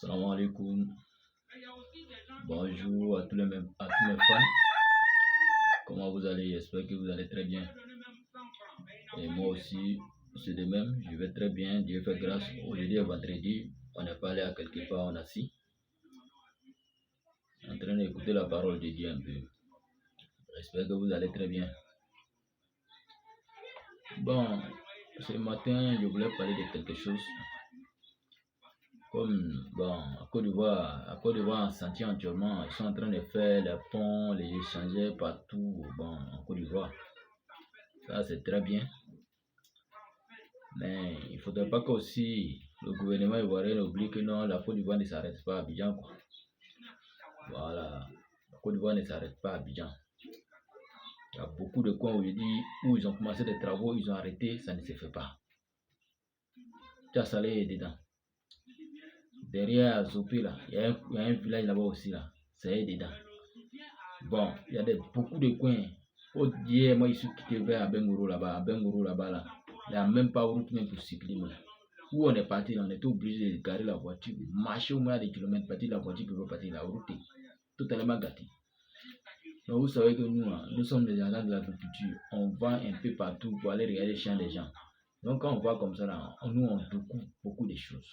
Salam alaikum. Bonjour à tous mes fans. Comment vous allez? J'espère que vous allez très bien. Et moi aussi, c'est de même. Je vais très bien. Dieu fait grâce. Aujourd'hui est vendredi. On n'est pas allé à quelque part. On est assis. En train d'écouter la parole de Dieu un peu. J'espère que vous allez très bien. Bon, ce matin, je voulais parler de quelque chose. Comme, bon, à Côte d'Ivoire, en sentier actuellement, ils sont en train de faire les ponts, les échangeurs partout, bon, en Côte d'Ivoire. Ça, c'est très bien. Mais il ne faudrait pas qu'aussi le gouvernement ivoirien oublie que non, la Côte d'Ivoire ne s'arrête pas à Abidjan, quoi. Voilà, la Côte d'Ivoire ne s'arrête pas à Abidjan. Il y a beaucoup de coins où ils ont commencé des travaux, ils ont arrêté, ça ne se fait pas. Tchassalé est dedans. Derrière Zopé, là, il y a un village là-bas aussi, là. Ça est dedans. Bon, il y a beaucoup de coins. Hier, moi, je suis quitté vers Abengourou là-bas. Là. Il n'y a même pas de route même pour cycler. Où on est parti, là, on était obligé de garer la voiture, marcher au moins des kilomètres, partir la voiture pour partir. La route est totalement gâtée. Donc, vous savez que nous sommes des agents de l'agriculture. On va un peu partout pour aller regarder les champs des gens. Donc, quand on voit comme ça, là, nous, on découvre beaucoup de choses.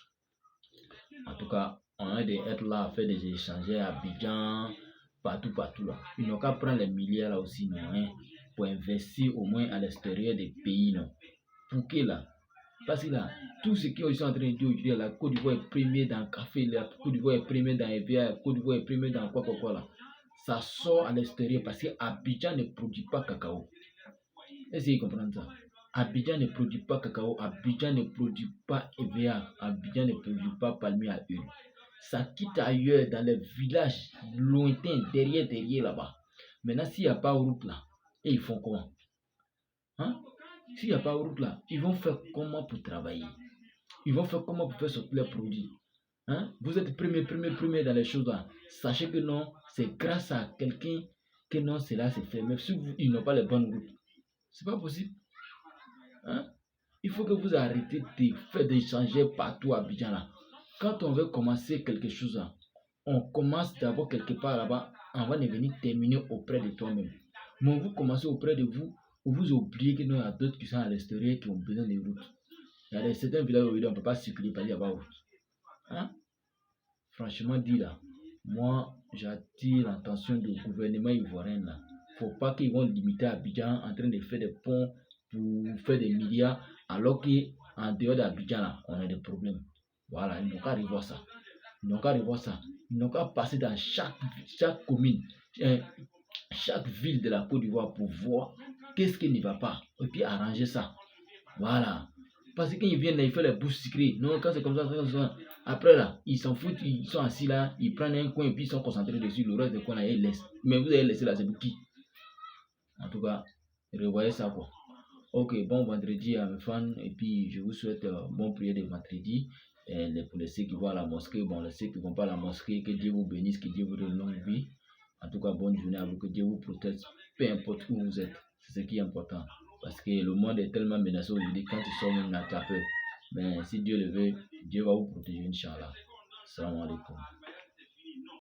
En tout cas, on a d'être là à faire des échanges à Abidjan, partout là. Ils n'ont qu'à prendre les milliards là aussi, non, hein, pour investir au moins à l'extérieur des pays, non. Pour que là, parce que là, tout ce qu'ils sont en train de dire aujourd'hui, la Côte d'Ivoire est première dans le café, la Côte d'Ivoire est première dans les bières, la Côte d'Ivoire est première dans quoi là. Ça sort à l'extérieur parce que Abidjan ne produit pas cacao. Est-ce que vous comprenez ça? Abidjan ne produit pas cacao, Abidjan ne produit pas EVA, Abidjan ne produit pas palmier à huile. Ça quitte ailleurs dans les villages lointains, derrière là-bas. Maintenant, s'il n'y a pas de route là, et ils font comment? Hein? S'il n'y a pas de route là, ils vont faire comment pour travailler? Ils vont faire comment pour faire sortir leurs produits? Hein? Vous êtes premier dans les choses là. Sachez que non, c'est grâce à quelqu'un que non, cela se fait. Mais si ils n'ont pas les bonnes routes, c'est pas possible. Hein? Il faut que vous arrêtez de faire des changements partout à Abidjan là. Quand on veut commencer quelque chose là, on commence d'abord quelque part là-bas avant de venir terminer auprès de toi-même. Mais vous commencez auprès de vous, vous oubliez qu'il y a d'autres qui sont à l'extérieur qui ont besoin de routes. Il y a certains villages où on ne peut pas circuler parce qu'il n'y a pas de route. Hein? Franchement dit là, moi j'attire l'attention du gouvernement ivoirien là. Il ne faut pas qu'ils vont limiter Abidjan en train de faire des ponts pour faire des milliards alors qu'en dehors d'Abidjan là, on a des problèmes. Voilà, ils n'ont qu'à revoir ça. Ils n'ont qu'à passer dans chaque commune, chaque ville de la Côte d'Ivoire pour voir qu'est-ce qui ne va pas et puis arranger ça. Voilà. Parce que quand ils viennent là, ils font les bouches sucrées. Non, quand c'est comme ça. Après là, ils s'en foutent, ils sont assis là, ils prennent un coin et puis ils sont concentrés dessus. Le reste de coin là, ils laissent. Mais vous avez laissé là, c'est pour qui? En tout cas, revoyez ça quoi. Ok, bon vendredi à mes fans et puis je vous souhaite bon prière de vendredi. Pour ceux qui vont à la mosquée, bon, ceux qui ne vont pas à la mosquée, que Dieu vous bénisse, que Dieu vous donne longue vie. En tout cas, bonne journée à vous, que Dieu vous protège, peu importe où vous êtes. C'est ce qui est important. Parce que le monde est tellement menacé aujourd'hui, quand tu sors même là, tu as peur. Mais si Dieu le veut, Dieu va vous protéger, Inch'Allah. Salam alaikum.